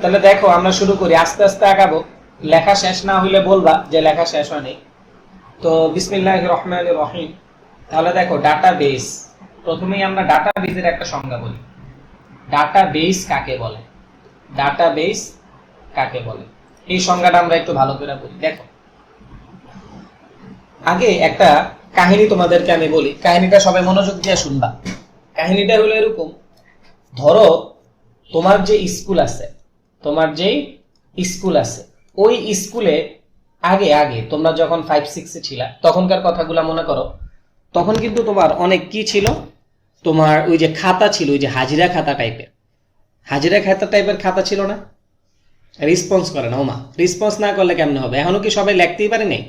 তাহলে দেখো আমরা শুরু করি, আস্তে আস্তে আগাবো। লেখা শেষ না হইলে বলবা যে লেখা শেষ হয়নি। তো বিসমিল্লাহির রহমানির রহিম। তাহলে দেখো ডাটাবেস, প্রথমেই আমরা ডাটাবেসের একটা সংজ্ঞা বলি। ডাটাবেস কাকে বলে? ডাটাবেস কাকে বলে এই সংজ্ঞাটা আমরা একটু ভালো করে বলি। দেখো, আগে একটা কাহিনী তোমাদেরকে আমি বলি, কাহিনীটা সবাই মনোযোগ দিয়ে শুনবা। কাহিনীটা হলো এরকম, ধরো তোমার যে স্কুল আছে, ওই স্কুলে আগে আগে তোমরা যখন 5-6 ছিলা তখনকার কথাগুলো মনে করো। তখন কিন্তু তোমার অনেক কি ছিল, তোমার ওই যে খাতা ছিল, ওই যে হাজিরা খাতা টাইপের খাতা ছিল না? রেসপন্স করে না ওমা, রেসপন্স না করলে কেমনে হবে? এখনো কি সবাই লিখতেই পারে নাই?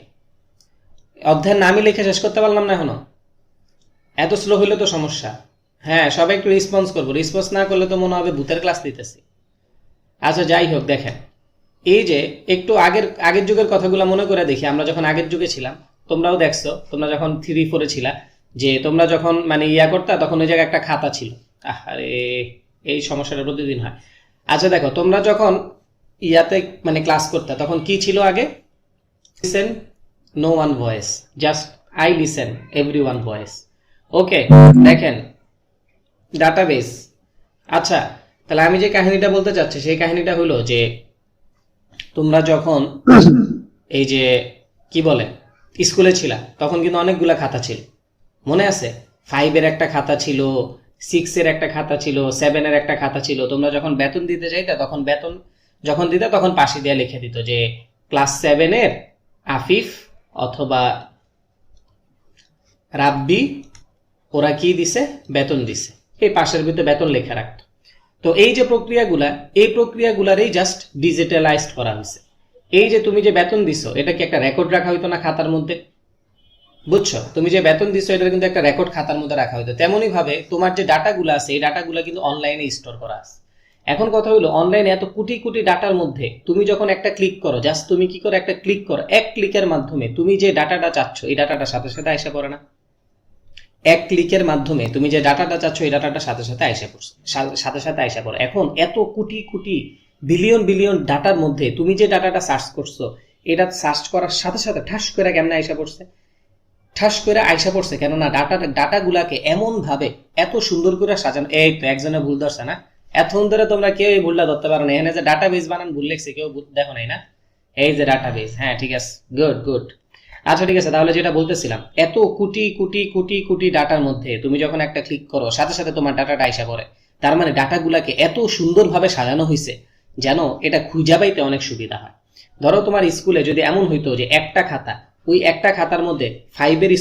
অধ্যায়ের নামই লিখে শেষ করতে পারলাম না এখনো, এত স্লো হইলে তো সমস্যা। হ্যাঁ, সবাই একটু রেসপন্স করবো, রেসপন্স না করলে তো মনে হবে ভূতের ক্লাস দিতেছি। আচ্ছা যাই হোক, দেখেন এই যে একটু আগের যুগের কথাগুলো মনে করে দেখি, আমরা যখন আগের যুগে ছিলাম, তোমরাও দেখছো, তোমরা যখন 3-4 ছিলা, যে তোমরা যখন মানে করতা, তখন ওই জায়গায় একটা খাতা ছিল। আরে এই সমস্যাটা প্রতিদিন হয়। আচ্ছা দেখো, তোমরা যখন মানে ক্লাস করতা, তখন কি ছিল আগে? Listen no one voice, just I listen everyone voice. Okay, দেখেন ডাটাবেস। আচ্ছা, তাহলে আমি যে কাহিনীটা বলতে চাচ্ছি সেই কাহিনীটা হলো যে তোমরা যখন এই যে কি বলে স্কুলে ছিলা, তখন কিন্তু অনেকগুলা খাতা ছিল, মনে আছে? 5-এর একটা খাতা ছিল, 6-এর একটা খাতা ছিল, 7-এর একটা খাতা ছিল। তোমরা যখন বেতন দিতে যাইতা, তখন বেতন যখন দিতে তখন পাশে দিয়ে লিখে দিত যে ক্লাস 7-এর আফিফ অথবা রাব্বি ওরা কি দিছে, বেতন দিছে। এই পাশের ভিতরে বেতন লেখা রাখতো। তো এই যে প্রক্রিয়াগুলারই জাস্ট ডিজিটালাইজড করা হয়েছে। এই যে তুমি যে বেতন দিছো, এটা কি একটা রেকর্ড রাখা হইতো না খাতার মধ্যে? বুঝছো? তুমি যে বেতন দিছো এটা কিন্তু একটা রেকর্ড খাতার মধ্যে রাখা হইতো। তেমনি ভাবে তোমার যে ডাটাগুলো আছে, এই ডাটাগুলো কিন্তু অনলাইনে স্টোর করা আছে। এখন কথা হলো, অনলাইনে এত কোটি কোটি ডাটার মধ্যে তুমি যখন একটা ক্লিক করো, জাস্ট তুমি কি করো, একটা ক্লিক করো, এক ক্লিকের মাধ্যমে তুমি যে ডাটাটা চাচ্ছ এই ডাটাটা সাথে সাথে আইসা পড়ে না? এক ক্লিকের মাধ্যমে তুমি যে ডাটাটা চাচ্ছ এই ডাটাটা সাথে সাথে আইসা পড়ে। এখন এত কোটি কোটি বিলিয়ন বিলিয়ন ডাটার মধ্যে তুমি যে ডাটাটা সার্চ করছো, এটা সার্চ করার সাথে সাথে ঠাস করে কেমনে আইসা পড়ছে? কেননা ডাটাগুলাকে এমন ভাবে এত সুন্দর করে সাজানো। এই তো একজনে ভুল ধরছে না? এতক্ষণ ধরে তোমরা কেউ এই ভুলটা ধরতে পারো না। এখানে যে ডাটাবেস বানান ভুল লিখছে, কেউ দেখো নাই না? এই যে ডাটাবেস, হ্যাঁ ঠিক আছে, গুড গুড। আচ্ছা ঠিক আছে, তাহলে যেটা বলতেছিলাম, এত কোটি কোটি কোটি কোটি ডাটার মধ্যে তুমি যখন একটা ক্লিক করো, সাথে সাথে তোমার ডাটাটা আইসা পড়ে। তার মানে ডাটাগুলাকে এত সুন্দরভাবে সাজানো হয়েছে যেন এটা খুঁজে পাইতে অনেক সুবিধা হয়। ধরো তোমার স্কুলে যদি এমন হইতো যে একটা খাতা, ওই একটা খাতার মধ্যে 5-এর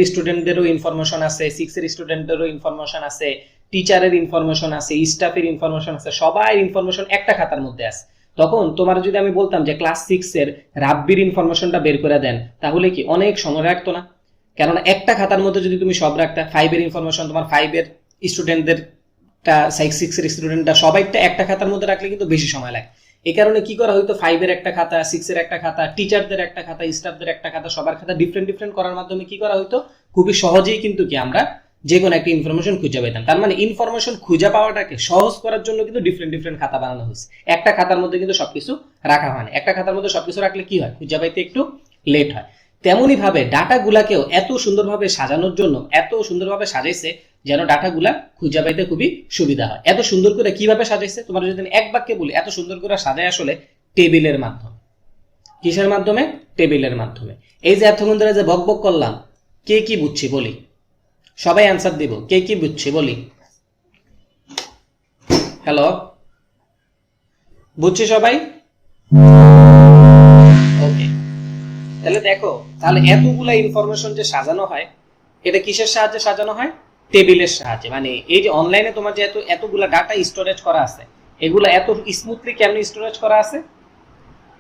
স্টুডেন্টদেরও ইনফরমেশন আছে, 6-এর স্টুডেন্টদেরও ইনফরমেশন আছে, টিচারের ইনফরমেশন আছে, স্টাফের ইনফরমেশন আছে, সবার ইনফরমেশন একটা খাতার মধ্যে আছে। তখন তোমার যদি আমি বলতাম যে ক্লাস 6-এর রাব্বির ইনফরমেশনটা বের করে দেন, তাহলে কি অনেক সময় রাখতো না? কেননা একটা খাতার মধ্যে যদি তুমি সব রাখতা, 5-এর ইনফরমেশন, তোমার 5-এর স্টুডেন্টদের 6-এর স্টুডেন্টটা সবাইটা একটা খাতার মধ্যে রাখলে কিন্তু বেশি সময় লাগে। এই কারণে কি করা হয়তো, 5-এর একটা খাতা, 6-এর একটা খাতা, টিচারদের একটা খাতা, স্টাফদের একটা খাতা, সবার খাতা ডিফারেন্ট ডিফারেন্ট করার মাধ্যমে কি করা হয়তো, খুবই সহজেই কিন্তু কি আমরা যে কোনো একটা ইনফরমেশন খুঁজে পেতাম। তার মানে ইনফরমেশন খুঁজে পাওয়াটাকে সহজ করার জন্য কিন্তু ডিফারেন্ট ডিফারেন্ট খাতা বানানো হয়েছে। একটা খাতার মধ্যে কিন্তু সবকিছু রাখা হয় না। একটা খাতার মধ্যে সবকিছু রাখলে কি হয়, খুঁজে পাইতে একটু লেট হয়। তেমনি ভাবে ডাটাগুলাকেও এত সুন্দরভাবে সাজানোর জন্য এত সুন্দরভাবে সাজাইছে যেন ডাটাগুলা খুঁজে পাইতে খুবই সুবিধা হয়। এত সুন্দর করে কিভাবে সাজাইছে, তোমার যদি এক বাক্যে বলি, এত সুন্দর করে সাজায় আসলে টেবিলের মাধ্যমে। কিসের মাধ্যমে? টেবিলের মাধ্যমে। এই যে এতক্ষণ ধরে যে বক বক করলাম, কে কি বুঝছি বলি, সবাই অ্যান্সার দিব, কে কি বুঝছি বলি। হ্যালো, বুঝছি সবাই? ওকে, তাহলে দেখো, তাহলে এতগুলা ইনফরমেশন যে সাজানো হয়, এটা কিসের সাহায্যে সাজানো হয়? টেবিলের সাহায্যে। মানে এই যে অনলাইনে তোমার যে এতগুলা ডাটা স্টোরেজ করা আছে, এগুলা এত স্মুথলি কেমনে স্টোরেজ করা আছে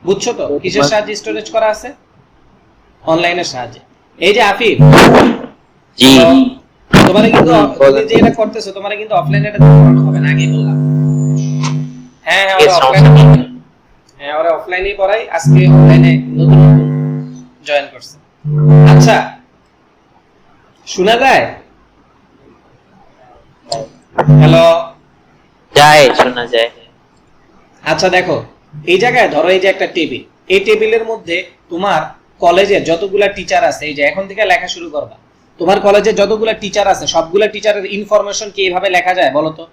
বুঝছো তো? কিসের সাহায্যে স্টোরেজ করা আছে? অনলাইনের সাহায্যে। এই যে আফিফ, জি তোমার কিন্তু তুমি যে এটা করতেছো, তোমার কিন্তু অফলাইনে এটা করানো হবে না, আগেই বললাম। হ্যাঁ হ্যাঁ, ওরা অফলাইনে, হ্যাঁ ওরা অফলাইনেই পড়াই, আজকে অনলাইনে নতুন জয়েন করছে। আচ্ছা, শোনা যায়? হ্যালো, যায়, শোনা যায়। আচ্ছা দেখো, এই জায়গায় ধরো এই যে একটা টেবিল, এই টেবিলের মধ্যে তোমার কলেজের যতগুলা টিচার আছে, এই যে এখন থেকে লেখা শুরু করবা, তোমার কলেজে যতগুলা টিচার আছে সবগুলা টিচারের ইনফরমেশন কি এইভাবে লেখা যায় বলো তো?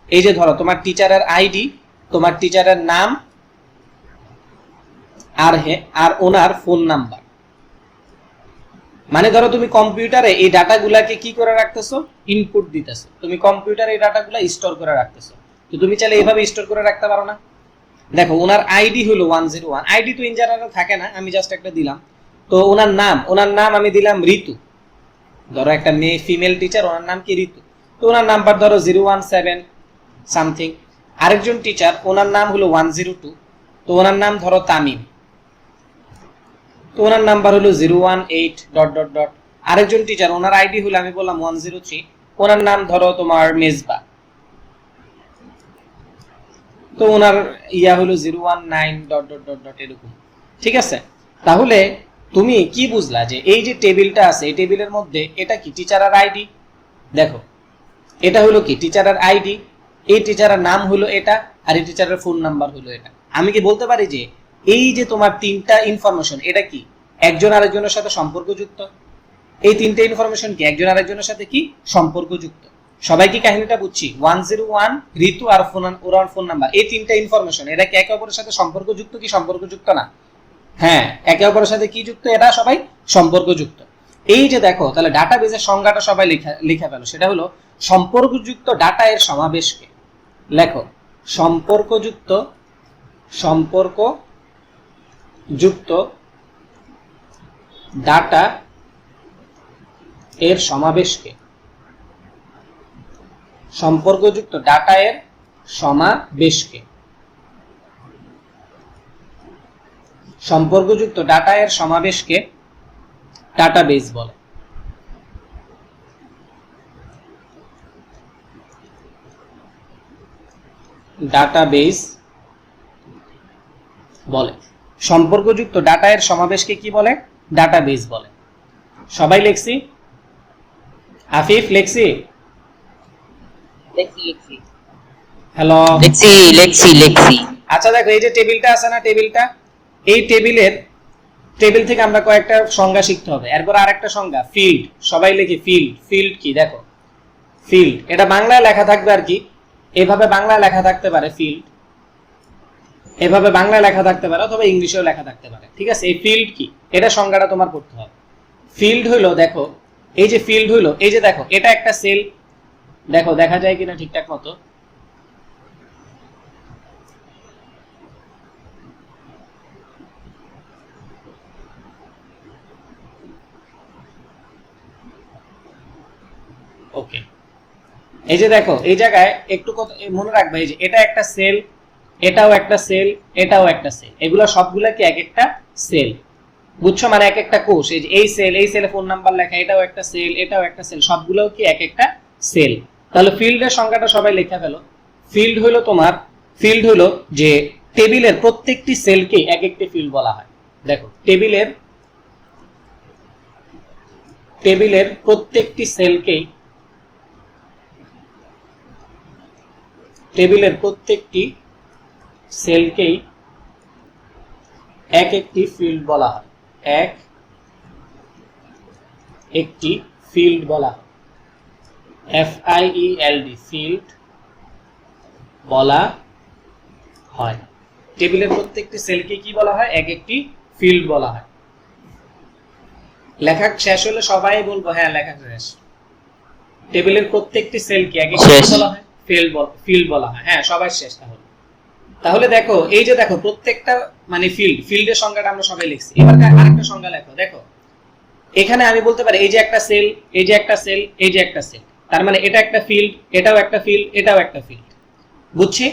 এই যে ধরো তোমার টিচারের আইডি, তোমার টিচারের নাম, আর ওনার ফোন নাম্বার। মানে ধরো তুমি কম্পিউটারে এই ডাটাগুলাকে কি করে রাখতেছো, ইনপুট দিতেছো, তুমি কম্পিউটারে এই ডাটাগুলা স্টোর করে রাখতেছো। তো তুমি চাইলে এইভাবে স্টোর করে রাখতে পারো না? দেখো ওনার আইডি হলো 101, আইডি তো ইন জেনারেল থাকে না, আমি জাস্ট একটা দিলাম। তো ওনার নাম আমি দিলাম ঋতু, ধরো একটা মেয়ে ফিমেল টিচার, ওনার নাম কি ঋতু, তো ওনার নাম্বার ধরো 017 সামথিং। আরেকজন টিচার ওনার নাম হলো 102, তো ওনার নাম ধরো তামিম, তো ওনার নাম্বার হলো 018 ডট ডট ডট। আরেকজন টিচার ওনার আইডি হলো আমি বললাম 103, ওনার নাম ধরো তোমার মেজবা, তো ওনার ইয়া হলো 019 ডট ডট ডট ডট এরকম। ঠিক আছে, তাহলে তুমি কি বুঝলা যে এই যে টেবিলটা আছে এই টেবিলের মধ্যে এটা কি টিচারের আইডি, দেখো এটা হলো কি টিচারের আইডি, এই টিচারের নাম হলো এটা, আর এই টিচারের ফোন নাম্বার হলো এটা। আমি কি বলতে পারি যে এই যে তোমার তিনটা ইনফরমেশন এটা কি একজন আরেকজনের সাথে সম্পর্কযুক্ত? এই তিনটা ইনফরমেশন কি একজন আরেকজনের সাথে কি সম্পর্কযুক্ত? সবাই কি কাহিনীটা বুঝছি? 101 ঋতু আর ওর ফোন নাম্বার, এই তিনটা ইনফরমেশন এরা কি একে অপরের সাথে সম্পর্কযুক্ত কি সম্পর্কযুক্ত না? হ্যাঁ, একে অপরের সাথে কি যুক্ত, এরা সবাই সম্পর্কযুক্ত। এই যে দেখো, তাহলে ডাটাবেজের সংজ্ঞাটা সবাই লিখে ফেলো, সেটা হলো সম্পর্কযুক্ত ডাটা এর সমাবেশকে। লেখো সম্পর্কযুক্ত ডাটা এর সমাবেশকে, সম্পর্কযুক্ত ডাটা এর সমাবেশকে, সম্পর্কযুক্ত ডাটা এর সমাবেশকে ডাটাবেজ বলে। ডাটাবেজ বলে। সম্পর্কযুক্ত ডাটা এর সমাবেশকে কি বলে? ডাটাবেজ বলে। সবাই লেখছি? আফিফ লেখছি? হ্যালো, লেখছি। আচ্ছা দেখো এই যে টেবিলটা আছে না, এই টেবিল থেকে আমরা কয়েকটা সংজ্ঞা শিখতে হবে। এরপর আরেকটা সংজ্ঞা ফিল্ড, সবাই লিখি ফিল্ড কি? দেখো ফিল্ড, এটা বাংলায় লেখা থাকবে আর কি, এভাবে বাংলায় লেখা থাকতে পারে ফিল্ড, এভাবে বাংলায় লেখা থাকতে পারে অথবা ইংলিশেও লেখা থাকতে পারে। ঠিক আছে, এই ফিল্ড কি এটা সংজ্ঞাটা তোমার পড়তে হবে। ফিল্ড হলো, দেখো এই যে ফিল্ড হলো, এই যে দেখো এটা একটা সেল, দেখো দেখা যায় কিনা ঠিকঠাক মতো, ওকে। এই যে দেখো এই জায়গায় একটু মনে রাখবে, এই যে এটা একটা সেল, এটাও একটা সেল, এটাও একটা সেল, এগুলো সবগুলা কি এক একটা সেল, বুঝছো? মানে এক একটা কোষ। এই যে এই সেলে ফোন নাম্বার লেখা, এটাও একটা সেল, এটাও একটা সেল, সবগুলোও কি এক একটা সেল। তাহলে ফিল্ডের সংখ্যাটা সবাই লেখা ফেলো। ফিল্ড হলো যে টেবিলের প্রত্যেকটি সেলকে এক একটি ফিল্ড বলা হয়। দেখো টেবিলের প্রত্যেকটি সেলকেই এক একটি ফিল্ড বলা হয়, ফিল্ড বলা হয়, FIELD ফিল্ড বলা হয়। টেবিলের প্রত্যেকটি সেলকে কি বলা হয়? এক একটি ফিল্ড বলা হয়। লেখা শেষ হলে সবাই বলবো হ্যাঁ লেখা শেষ। টেবিলের প্রত্যেকটি সেলকে এক একটি বলা হয় ফিল্ড বলা হয়। হ্যাঁ সবাই শেষ। তাহলে দেখো এই যে দেখো প্রত্যেকটা মানে ফিল্ডের সংজ্ঞাটা আমরা সবাই লিখছি। এবার আরেকটা সংজ্ঞা লেখো। দেখো এখানে আমি বলতে পারি এই যে একটা সেল, এই যে একটা সেল, এই যে একটা সেল, তার মানে এটা একটা ফিল্ড, এটাও একটা ফিল্ড, এটাও একটা ফিল্ড, বুঝছি?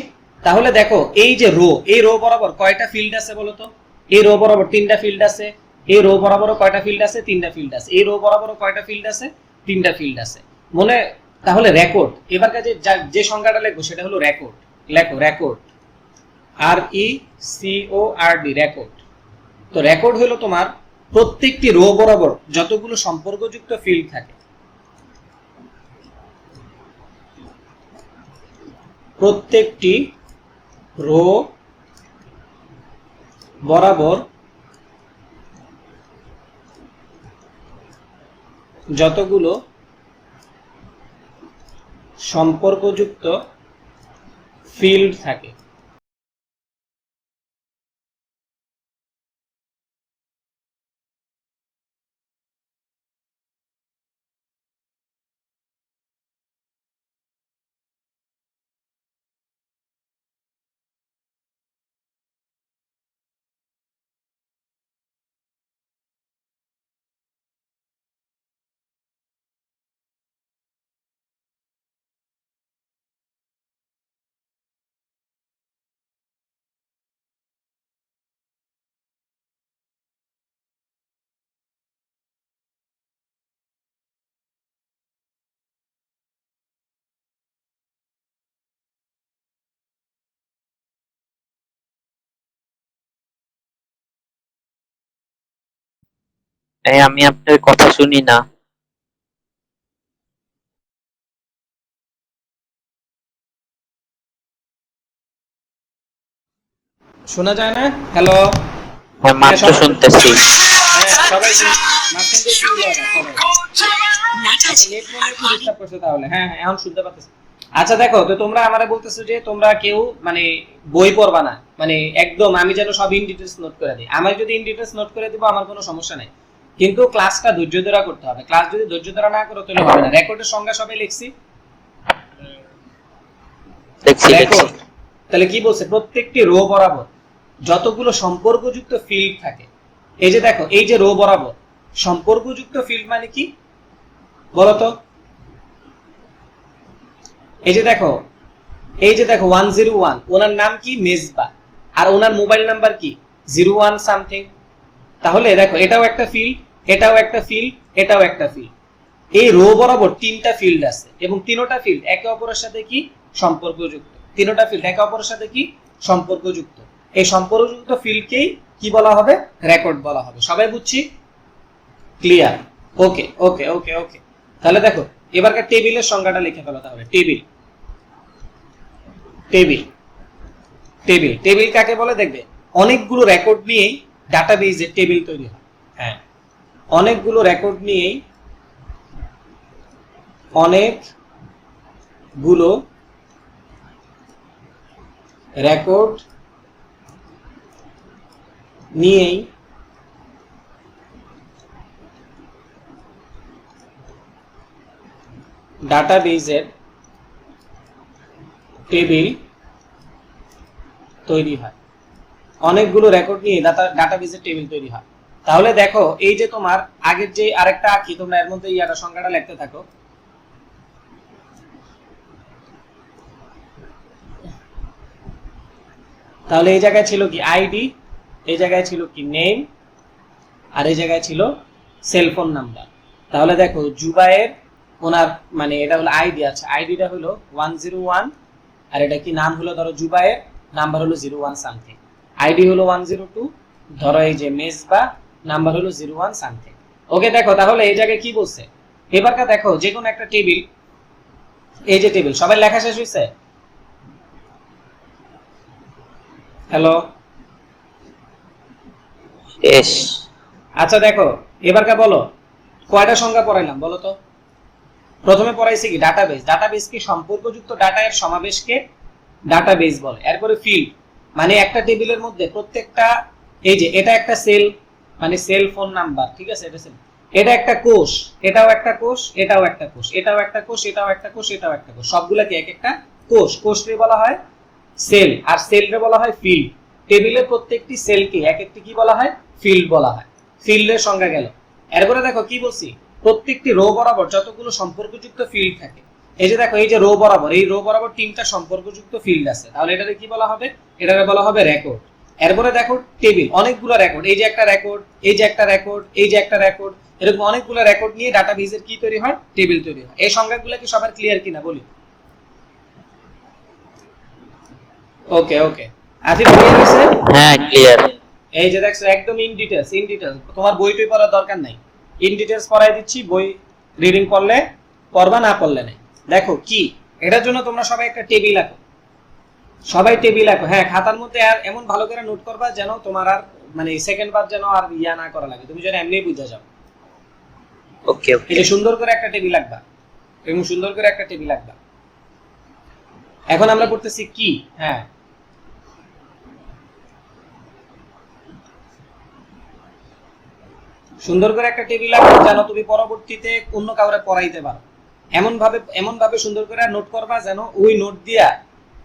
তাহলে দেখো এই যে এই রো বরাবর কয়টা ফিল্ড আছে বলো তো? এই রো বরাবর তিনটা ফিল্ড আছে, এই রো বরাবর কয়টা ফিল্ড আছে? তিনটা ফিল্ড আছে। এই রো বরাবর কয়টা ফিল্ড আছে? তিনটা ফিল্ড আছে। মনে, তাহলে রেকর্ড, এবার কাছে যে সংজ্ঞাটা লিখবো সেটা হলো রেকর্ড। লেখো রেকর্ড, RECORD, রেকর্ড। তো রেকর্ড হলো তোমার প্রত্যেকটি রো বরাবর যতগুলো সম্পর্কযুক্ত ফিল্ড থাকে, প্রত্যেকটি রো বরাবর যতগুলো সম্পর্কযুক্ত ফিল্ড থাকে, আমি আপনার কথা শুনি না। শোনা যায় না? হ্যালো, হ্যাঁ, মাত্র শুনতেছি। সবাই মাঝখান দিয়ে কি হলো এটা? সবাই নেট মনে একটু ডিস্টার্ব করছে তাহলে। হ্যাঁ হ্যাঁ, এখন শুনতে পাচ্ছি। আচ্ছা দেখো, তো তোমরা আমারে বলতেছো যে তোমরা কেউ মানে বই পড়বা না, মানে একদম আমি যেন সব ইন ডিটেইলস নোট করে দিই। আমার যদি ইন ডিটেইলস নোট করে দিব আমার কোনো সমস্যা নাই, কিন্তু ক্লাসটা ধৈর্য ধরে করতে হবে। ক্লাস যদি ধৈর্য ধরে না করো তাহলে হবে না। রেকর্ডের সংজ্ঞা সবাই লিখছি? দেখছি দেখছি। রেকর্ড তাহলে কি বলছে? প্রত্যেকটি রো বরাবর যতগুলো সম্পর্কযুক্ত ফিল্ড থাকে, এই যে দেখো, এই যে রো বরাবর সম্পর্কযুক্ত ফিল্ড মানে কি বলতো? এই যে দেখো, এই যে দেখো 101, ওনার নাম কি? মেজবা, আর ওনার মোবাইল নাম্বার কি? 01 সামথিং। তাহলে দেখো, এটাও একটা ফিল্ড, এটাও একটা ফিল্ড, এটাও একটা ফিল্ড। এই রো বরাবর তিনটা ফিল্ড আছে এবং তিনটা ফিল্ড একে অপরের সাথে কি সম্পর্কযুক্ত। তিনটা ফিল্ড একে অপরের সাথে কি সম্পর্কযুক্ত। এই সম্পর্কযুক্ত ফিল্ডকেই কি বলা হবে? রেকর্ড বলা হবে। সবাই বুঝছি? ক্লিয়ার? ওকে ওকে ওকে ওকে। তাহলে দেখো, এবারকার টেবিলের সংজ্ঞাটা লিখে ফেলো তাহলে। Table, table, table. টেবিল কাকে বলে? দেখবে, অনেকগুলো রেকর্ড নিয়েই ডাটাবেজে টেবিল তৈরি হয়। হ্যাঁ, অনেকগুলো রেকর্ড নিয়েই, অনেকগুলো রেকর্ড নিয়েই ডাটাবেজের টেবিল তৈরি হয়। অনেকগুলো রেকর্ড নিয়ে ডাটাবেজের টেবিল তৈরি হয়। তাহলে দেখো, এই যে তোমার আগের যে আরেকটা আঁকি, তোমরা এর মধ্যে ইয়াটা সংখ্যাটা লিখতে থাকো। তাহলে এই জায়গায় ছিল কি? আইডি, এই জায়গায় ছিল কি? নেম, আর এই জায়গায় ছিল সেলফোন নাম্বার। তাহলে দেখো, জুবায়ের ওনার মানে এটা হলো আইডি। আচ্ছা, আইডিটা হলো 101, আর এটা কি নাম হলো? ধরো জুবায়ের, নাম্বার হলো 01 সামথিং। আইডি হলো 102, ধরো এই যে মেজবা, নাম্বার হলো 01 সামথিং। ওকে, দেখো তাহলে এই জায়গায় কি বলছে? এবারটা দেখো, যে কোনো একটা টেবিল, এই যে টেবিল, সবাই লেখা শেষ হয়েছে? Hello, S. আচ্ছা দেখো, এবারটা বলো কয়টা সংখ্যা পড়াইলাম বলো তো? প্রথমে পড়াইছি কি? ডাটাবেজ। ডাটাবেজ কি? সম্পর্কযুক্ত ডাটা এর সমাবেশকে ডাটাবেজ বলে। এরপরে ফিল্ড মানে একটা টেবিলের মধ্যে প্রত্যেকটা, এই যে এটা একটা সেল মানে সেল ফোন নাম্বার, ঠিক আছে? এটা সেল। এটা একটা কোষ, এটাও একটা কোষ, এটাও একটা কোষ, এটাও একটা কোষ, এটাও একটা কোষ, এটাও একটা কোষ। সবগুলোকে এক একটা কোষ। কোষকে বলা হয় সেল, আর সেলকে বলা হয় ফিল্ড। টেবিলের প্রত্যেকটি সেলকে এক একটি কি বলা হয়? ফিল্ড বলা হয়। ফিল্ডের সংজ্ঞা গেল। এরপরে দেখো কি বলছি? প্রত্যেকটি রো বরাবর যতগুলো সম্পর্কযুক্ত ফিল্ড থাকে, এই যে দেখো, এই যে রো বরাবর, এই রো বরাবর তিনটা সম্পর্কযুক্ত ফিল্ড আছে। তাহলে এটাকে কি বলা হবে? এটাকে বলা হবে রেকর্ড। এরপরে দেখো টেবিল, অনেকগুলো রেকর্ড, এই যে একটা রেকর্ড, এই যে একটা রেকর্ড, এই যে একটা রেকর্ড, এরকম অনেকগুলো রেকর্ড নিয়ে ডাটাবেজের কি তৈরি হয়? টেবিল তৈরি হয়। এই সংজ্ঞাগুলো কি সবার ক্লিয়ার কিনা বলি? ওকে ওকে, আজি ক্লিয়ার হয়েছে? হ্যাঁ, ক্লিয়ার। এই যে দেখছো, একদম ইন ডিটেইলস, ইন ডিটেইলস। তোমার বইটই পড়ার দরকার নাই, ইন ডিটেইলস পড়াই দিচ্ছি। বই রিডিং পড়লে পড়বা, না পড়লে নাই। দেখো কি, এটার জন্য তোমরা সবাই একটা টেবিল আঁকো। সবাই টেবিল লেখো, হ্যাঁ খাতার মধ্যে আর এমন ভালো করে নোট করবা যেন তোমার আর মানে সেকেন্ড বার যেন আর ইয়া না করা লাগে, তুমি যেন এমনি বুঝে যাও। ওকে এই ওকে। যে সুন্দর করে একটা টেবিল রাখবা, এবং সুন্দর করে একটা টেবিল রাখবা। এখন আমরা করতেছি কি, হ্যাঁ সুন্দর করে একটা টেবিল রাখো যেন তুমি পরবর্তীতে অন্য কাউরে পড়াইতে পারো। এমন ভাবে সুন্দর করে নোট করবা যেন ওই নোট দিয়া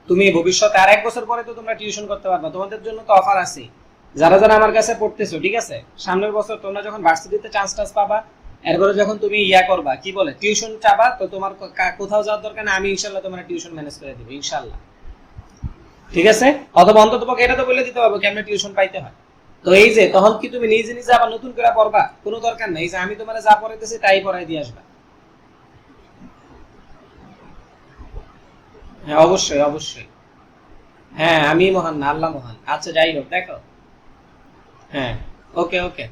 তুমি ভবিষ্যতে আর 1 বছর পরে তো তোমরা টিউশন করতে পারবা। তোমাদের জন্য তো অফার আছে, যারা যারা আমার কাছে পড়তেছো, ঠিক আছে? সামনের বছর তোমরা যখন ভার্সিটিতে চান্স টান্স পাবা, এরপরে যখন তুমি ইয়া করবা, কি বলে, টিউশন চাবা, তো তোমার কোথাও যাওয়ার দরকার না, আমি ইনশাল্লাহ তোমার টিউশন ম্যানেজ করে দেবো ইনশাল্লাহ, ঠিক আছে? অথবা অন্তত পক্ষে এটা তো বলে দিতে পারবো কেমনে টিউশন পাইতে হয়। তো এই যে তখন কি তুমি নিজে নিজে আবার নতুন করে পড়বা? কোনো দরকার নাই, এই যে আমি তোমার যা পড়াইতেছি তাই পড়াই দিয়ে আসবা। হ্যাঁ অবশ্যই অবশ্যই। হ্যাঁ আমি মহান না, আল্লাহ মহান। আচ্ছা যাই হোক, দেখো, হ্যাঁ ওকে ওকে,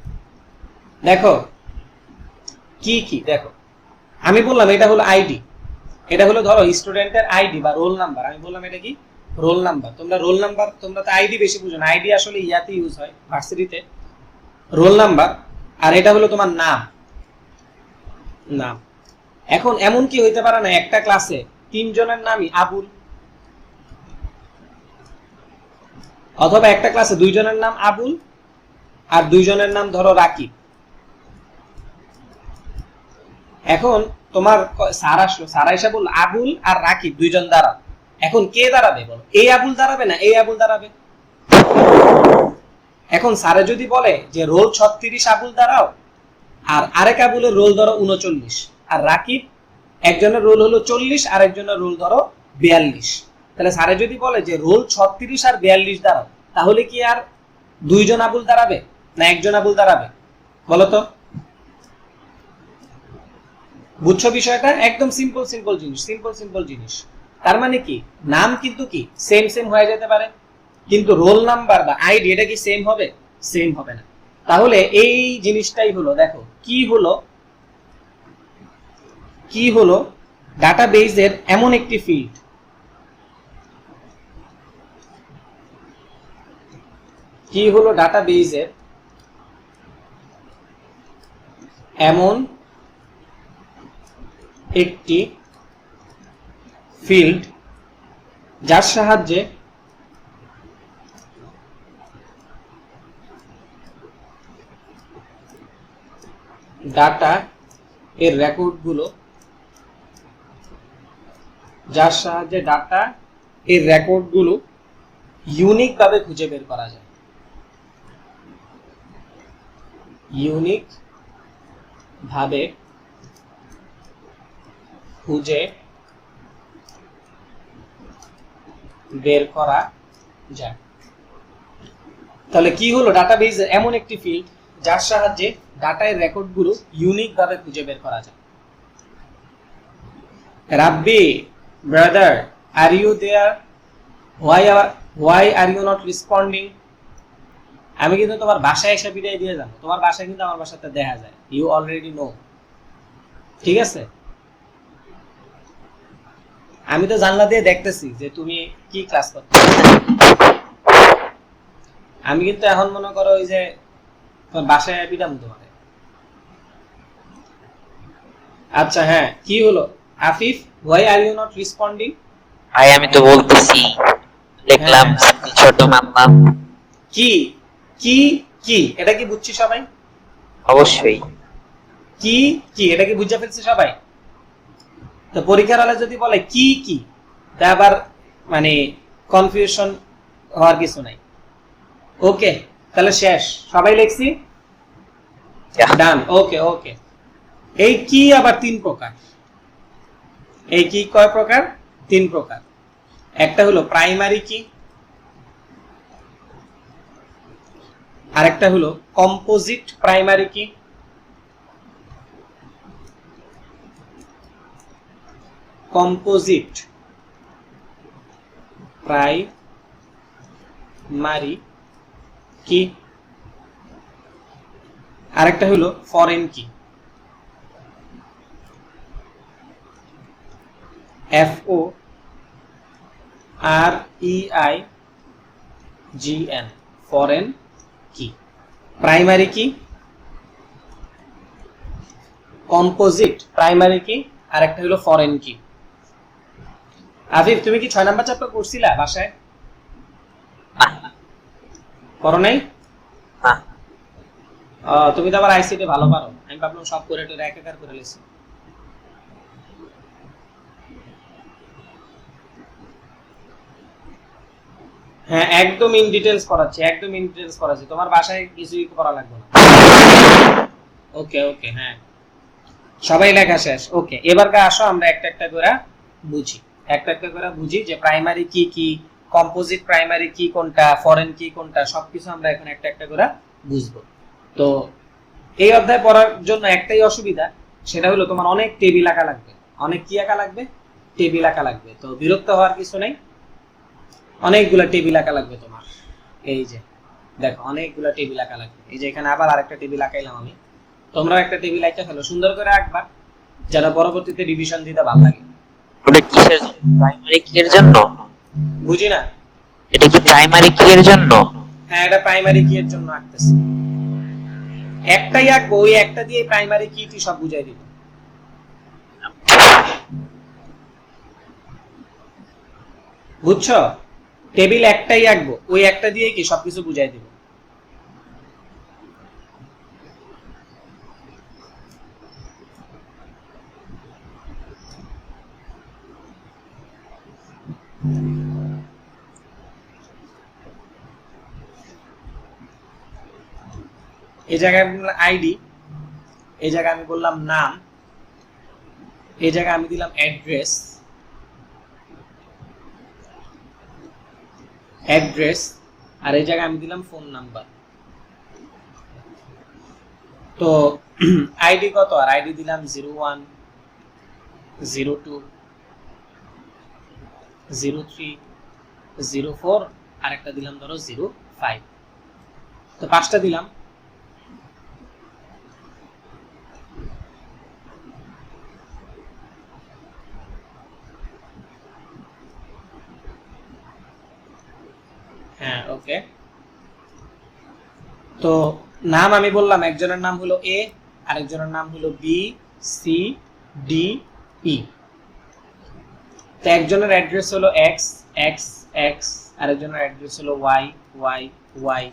দেখো কি কি দেখো, আমি বললাম এটা হলো আইডি, এটা হলো ধরো স্টুডেন্টের আইডি বা রোল নাম্বার। আমি বললাম এটা কি, রোল নাম্বার। তোমরা রোল নাম্বার, তোমরা তো আইডি বেশি বুঝো না, আইডি আসলে ইয়াতে ইউজ হয় ভার্সিটিতে, রোল নাম্বার। আর এটা হলো তোমার নাম, নাম। এখন এমন কি হইতে পারে না একটা ক্লাসে 3 জনের নামই আবুল, অথবা একটা ক্লাসে 2 জনের নাম আবুল আর 2 জনের নাম ধরো রাকিব। এখন তোমার স্যার আসলো, স্যার এসে বলল আবুল আর রাকিব 2 জন দাঁড়াও। এখন কে দাঁড়াবে বলো? এই আবুল দাঁড়াবে না এই আবুল দাঁড়াবে? এখন স্যারে যদি বলে যে রোল 36 আবুল দাঁড়াও, আর আরেক আবুলের রোল ধরো 39, আর রাকিব, একজনের রোল হলো 40 আর একজনের রোল ধরো 42, তাহলে স্যারে যদি বলে যে রোল 36 আর 42 দাঁড়াও, তাহলে কি আর 2 জন আবুল দাঁড়াবে না 1 জন আবুল দাঁড়াবে বলো তো? বুঝছো বিষয়টা? একদম সিম্পল সিম্পল জিনিস, সিম্পল সিম্পল জিনিস। তার মানে কি, নাম কিন্তু কি সেম সেম হয়ে যেতে পারে, কিন্তু রোল নাম্বার বা আইডি এটা কি সেম হবে? সেম হবে না। তাহলে এই জিনিসটাই হলো, দেখো কি হলো ডাটাবেজের এমন একটি ফিল্ড, কি হলো ডাটাবেজের এমন একটি ফিল্ড যার সাহায্যে ডাটা এর রেকর্ডগুলো, যার সাহায্যে ডাটা এর রেকর্ডগুলো ইউনিক ভাবে খুঁজে বের করা যায়, ইউনিক ভাবে খুঁজে বের করা যায়। তাহলে কি হলো ডাটাবেজ এমন একটি ফিল্ড যার সাহায্যে ডাটা এর রেকর্ডগুলো ইউনিক ভাবে খুঁজে বের করা যায়। Rabbi brother, are you there? Why are you not responding? আমি কিন্তু তোমার বাসায় এসে বিদায় দিয়ে যাবো, তোমার বাসায় কিন্তু আমার বাসাতে দেখা যায়, ইউ অলরেডি নো, ঠিক আছে? আমি তো জানলা দিয়ে দেখতেছি যে তুমি কি ক্লাস করতে। আমি কিন্তু এখন মনে করো ওই যে তোমার বাসায় পিটাম তোমাকে। আচ্ছা হ্যাঁ, কি হলো Afif, why are you not responding? আমি তো বলতেছি, লিখলাম ছোট মাম্মা। কি কি কি এটা কি বুঝছি সবাই? অবশ্যই। কি কি এটা কি বুঝে ফেলছে সবাই? তো পরীক্ষার হলে যদি বলে কি কি, তা আবার মানে কনফিউশন হওয়ার কিছু নাই। ওকে, তাহলে শেষ, সবাই লিখছি, ডান, ওকে ওকে। এই কি আবার 3 প্রকার। এই কি কয় প্রকার? 3 প্রকার। একটা হলো প্রাইমারি কি, আরেকটা হলো কম্পোজিট প্রাইমারি কি, কম্পোজিট প্রাইমারি কি, আরেকটা হলো ফরেন কি, FOREIGN REIGN, ফরেন কি। প্রাইমারি কি, কম্পোজিট প্রাইমারি কি, আর একটা হলো ফরেন কি। আফিফ, তুমি কি 6 নাম্বার চ্যাপ্টার করছিলা বাসায়? না করো নাই? না তুমি তো আবার আইসিটি ভালো পারো, আমি ভাবলাম সব করে টোরে একাকার করে লেছি। হ্যাঁ, একদম ইন ডিটেইলস করাচ্ছি, একদম ইন ডিটেইলস করাচ্ছি, তোমার বাসায় কিছুই করা লাগবে না। ওকে ওকে, হ্যাঁ সবাই লেখা শেষ। ওকে, এবারকার আসো আমরা একটা একটা করে বুঝি, একটা একটা করে বুঝি যে প্রাইমারি কি কি, কম্পোজিট প্রাইমারি কি কোনটা, ফরেন কি কোনটা, সবকিছু আমরা এখন একটা একটা করে বুঝবো। তো এই অধ্যায় পড়ার জন্য একটাই অসুবিধা, সেটা হলো তোমার অনেক টেবিল আঁকা লাগবে। অনেক কি আঁকা লাগবে? টেবিল আঁকা লাগবে। তো বিরক্ত হওয়ার কিছু নেই, অনেকগুলা টেবিল আঁকা লাগবে তোমার। এই যে দেখো, অনেকগুলা টেবিল আঁকা লাগবে। এই যে এখানে আবার আরেকটা টেবিল আঁকাইলাম আমি, তোমরাও একটা টেবিল আঁকা ফেলো, সুন্দর করে আঁকবা, যারা পরবর্তীতে রিভিশন দিতে ভালো লাগে। ওটা কিসের জন্য? প্রাইমারি কি এর জন্য? বুঝি না। এটা কি প্রাইমারি কি এর জন্য? হ্যাঁ, এটা প্রাইমারি কি এর জন্য আঁকতেছি। একটাই আঁকবো, ওই একটা দিয়ে প্রাইমারি কি টি সব বুঝাই দিব। বুঝছো? টেবিল একটাই আঁকবো, ওই একটা দিয়ে কি সবকিছু বুঝাই দিব। এই জায়গায় আইডি, এই জায়গায় আমি বললাম নাম, এই জায়গায় আমি দিলাম অ্যাড্রেস, অ্যাড্রেস, আর এই জায়গায় আমি দিলাম ফোন নাম্বার। তো আইডি কত, আর আইডি দিলাম 01, 02, 03, 04, আর একটা দিলাম ধরো 05। তো 5টা দিলাম। হ্যাঁ ওকে। তো নাম আমি বললাম, একজনের নাম হলো এ, আরেকজনের নাম হলো বি, সি, ডি, ই। তো একজনের অ্যাড্রেস হলো এক্স, এক্স, এক্স, আরেকজনের অ্যাড্রেস হলো ওয়াই, ওয়াই, ওয়াই,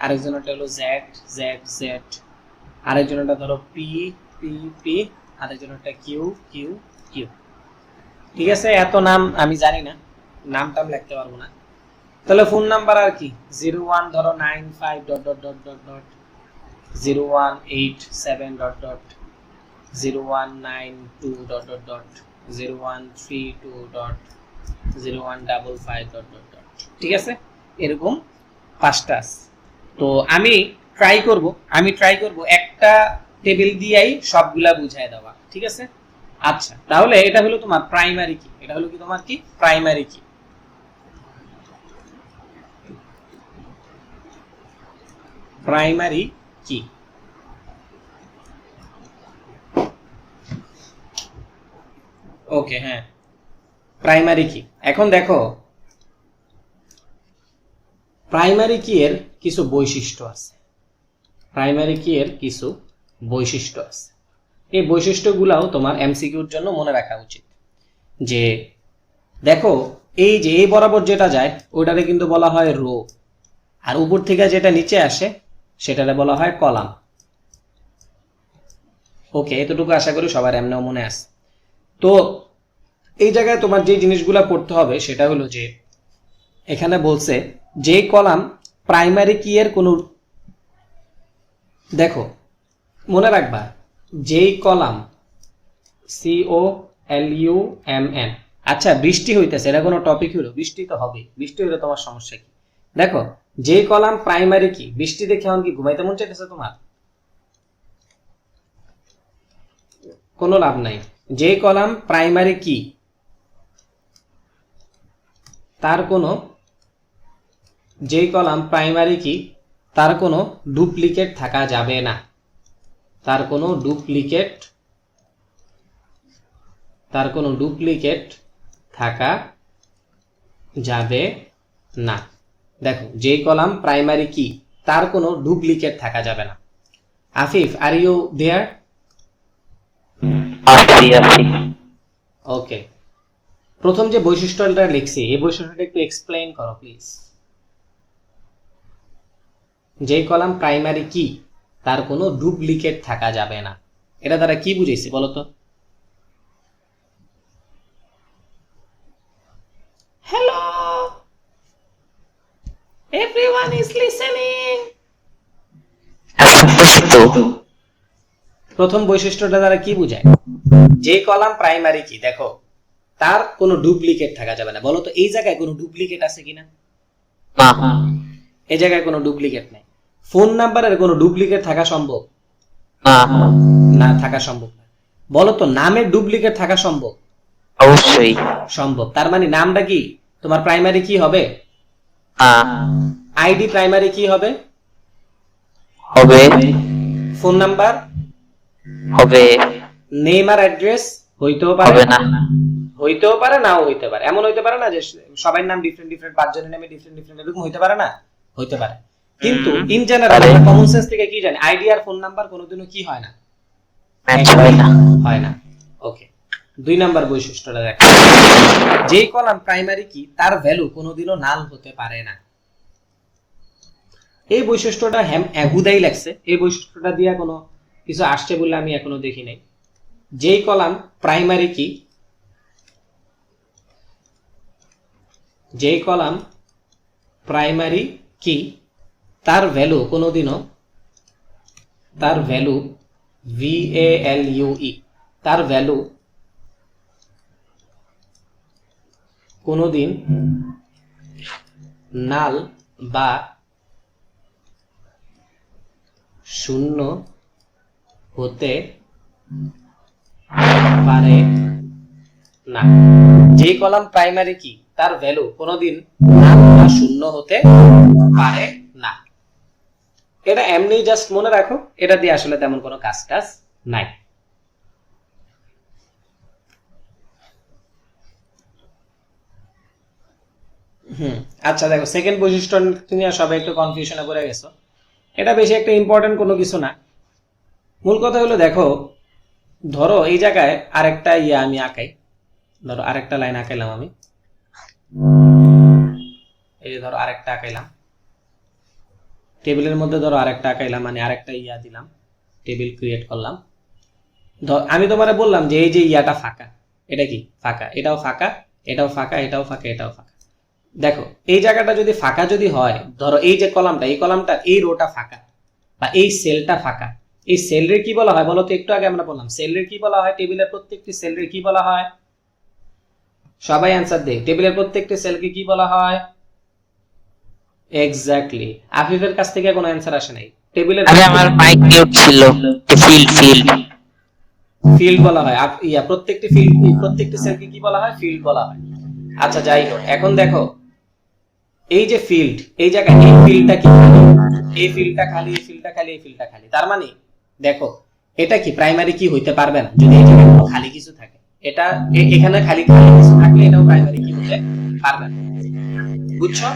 আরেকজনেরটা হলো জেড, জেড, জেড, আরেকজনেরটা ধরো পি, পি, পি, আরেকজনেরটা কিউ, কিউ, কিউ। ঠিক আছে, এত নাম আমি জানি না, নাম টাম লিখতে পারবো না। তাহলে ফোন নাম্বার আর কি, 01 ধরো 95 dot dot dot dot dot 0187 dot dot 0192 dot dot dot 0132 dot 0155 dot dot dot. ঠিক আছে, এরকম 5টা আছে। তো আমি ট্রাই করব একটা টেবিল দিয়েই সবগুলা বুঝায় দেওয়া। ঠিক আছে, আচ্ছা তাহলে এটা হলো তোমার প্রাইমারি কি, এটা হলো কি তোমার কি প্রাইমারি কি। প্রাইমারি কি, ওকে হ্যাঁ, প্রাইমারি কি। এখন দেখো, প্রাইমারি কি এর কিছু বৈশিষ্ট্য আছে, প্রাইমারি কি এর কিছু বৈশিষ্ট্য আছে। এই বৈশিষ্ট্যগুলাও তোমার এমসিকিউর জন্য মনে রাখা উচিত। যে দেখো, এই যে এই বরাবর যেটা যায় ওটারে কিন্তু বলা হয় রো, আর উপর থেকে যেটা নিচে আসে সেটারে বলা হয় কলাম। ওকে, এতটুকু আশা করি সবার এমনিও মনে আছে। তো এই জায়গায় তোমার যে জিনিসগুলো পড়তে হবে সেটা হলো যে এখানে বলছে যে কলাম প্রাইমারি কি এর কোনো, দেখো মনে রাখবা, যেই কলাম COLUMN। আচ্ছা, বৃষ্টি হইতেছে, এটা কোনো টপিক হলো? বৃষ্টি তো হবে, বৃষ্টি হলে তোমার সমস্যা কি? দেখো, যে কলাম প্রাইমারি কি, বৃষ্টি দেখে এখন কি ঘুমাইতে মন চাইতেছে তোমার? কোনো লাভ নাই। যে কলাম প্রাইমারি কি তার কোনো, যে কলাম প্রাইমারি কি তার কোনো ডুপ্লিকেট থাকা যাবে না, তার কোনো ডুপ্লিকেট, তার কোনো ডুপ্লিকেট থাকা যাবে না। দেখো যে কলাম প্রাইমারি কি তার কোনো ডুপ্লিকেট থাকা যাবে না। Afif, are you there? আসি। ওকে, প্রথম যে বৈশিষ্ট্যটা লিখছি এই বৈশিষ্ট্যটা একটু এক্সপ্লেইন করো প্লিজ। যে কলাম প্রাইমারি কি তার কোনো ডুপ্লিকেট থাকা যাবে না, এটা দ্বারা কি বুঝেছি বলো তো? Hello, everyone is listening. প্রথম বৈশিষ্ট্যটা দ্বারা কি বোঝায়? যে কলাম প্রাইমারি কি দেখো তার কোনো ডুপ্লিকেট থাকা যাবে না। বলো তো এই জায়গায় কোনো ডুপ্লিকেট আছে কিনা? না। এই জায়গায় কোনো ডুপ্লিকেট নেই। ফোন নাম্বারের কোনো ডুপ্লিকেট থাকা সম্ভব? না। না, থাকা সম্ভব না। বলো তো নামের ডুপ্লিকেট থাকা সম্ভব? অবশ্যই সম্ভব। তার মানে নামটা কি তোমার প্রাইমারি কি হবে? না। আইডি প্রাইমারি কি হবে? হবে। ফোন নাম্বার হবে। নেম আর অ্যাড্রেস হইতেও পারে, হবে না। হইতেও পারে, নাও হইতে পারে। এমন হইতে পারে না যে সবার নাম ডিফারেন্ট ডিফারেন্ট, পাঁচজনের নামে ডিফারেন্ট ডিফারেন্ট, এরকম হইতে পারে না? হইতে পারে। কিন্তু ইন জেনারেল আমরা কমন সেন্স থেকে কি জানি? আইডি আর ফোন নাম্বার কোনোদিনও কি হয় না? ম্যাচ হয় না। হয় না। ওকে, 2 নাম্বার বৈশিষ্ট্যটা দেখো, যে কলাম প্রাইমারি কি তার ভ্যালু কোনোদিনও নাল হতে পারে না। এই বৈশিষ্ট্যটা হুদাই লাগছে, এই বৈশিষ্ট্যটা দিয়ে কোনো কিছু আসছে বলে আমি এখনো দেখি নাই। যেই কলাম প্রাইমারি কি, যেই কলাম প্রাইমারি কি তার ভ্যালু কোনোদিনও, তার ভ্যালু VALUE, তার ভ্যালু কোনোদিন নাল বা শূন্য হতে পারে না। যে কলাম প্রাইমারি কি তার ভ্যালু কোনোদিন নাল বা শূন্য হতে পারে না। এটা এমনি জাস্ট মনে রাখো, এটা দিয়ে আসলে তেমন কোনো কাজ টাজ নাই। আচ্ছা দেখো, সেকেন্ড বৈশিষ্ট্য নিয়ে সবাই একটু কনফিউশনে পড়ে গেছো। এটা বেশি একটা ইম্পর্টেন্ট কোনো কিছু না। মূল কথা হলো দেখো, ধরো এই জায়গায় আরেকটা আমি আঁকাই, ধরো আরেকটা লাইন আঁকাইলাম আমি, এই যে ধরো আরেকটা আঁকাইলাম, টেবিলের মধ্যে ধরো আরেকটা আঁকাইলাম, মানে আরেকটা দিলাম, টেবিল ক্রিয়েট করলাম। আমি তোমারে বললাম যে এই যে ইয়াটা ফাঁকা, এটা কি ফাঁকা, এটাও ফাঁকা, এটাও ফাঁকা, এটাও ফাঁকা, এটাও ফাঁকা। দেখো এই জায়গাটা যদি ফাঁকা যদি হয়, ধরো এই যে কলামটা, এই কলামটা, এই রোটা ফাঁকা বা এই সেলটা ফাঁকা, এই সেলের কি বলা হয় বলো তো? একটু আগে আমরা বললাম সেলের কি বলা হয়, টেবিলের প্রত্যেকটি সেলের কি বলা হয়? সবাই অ্যান্সার দেয়, টেবিলের প্রত্যেকটি সেলকে কি বলা হয়? এক্স্যাক্টলি। আফিফের কাছ থেকে কোনো অ্যান্সার আসে নাই। টেবিলের আরে আমার মাইক মিউট ছিল। ফিল্ড ফিল্ড বলা হয়। প্রত্যেকটি ফিল্ড, প্রত্যেকটি সেলকে কি বলা হয়? ফিল্ড বলা হয়। আচ্ছা যাই হোক, এখন দেখো এই যে ফিল্ড, এই জায়গায় এই ফিল্ডটা কি খালি, এই ফিল্ডটা খালি, এই ফিল্ডটা খালি, এই ফিল্ডটা খালি। তার মানে দেখো এটা কি প্রাইমারি কি হইতে পারবে না যদি এই জায়গায় কোনো খালি কিছু থাকে। এটা এখানে খালি খালি কিছু থাকলে এটাও প্রাইমারি কি হতে পারবে না। বুঝছো?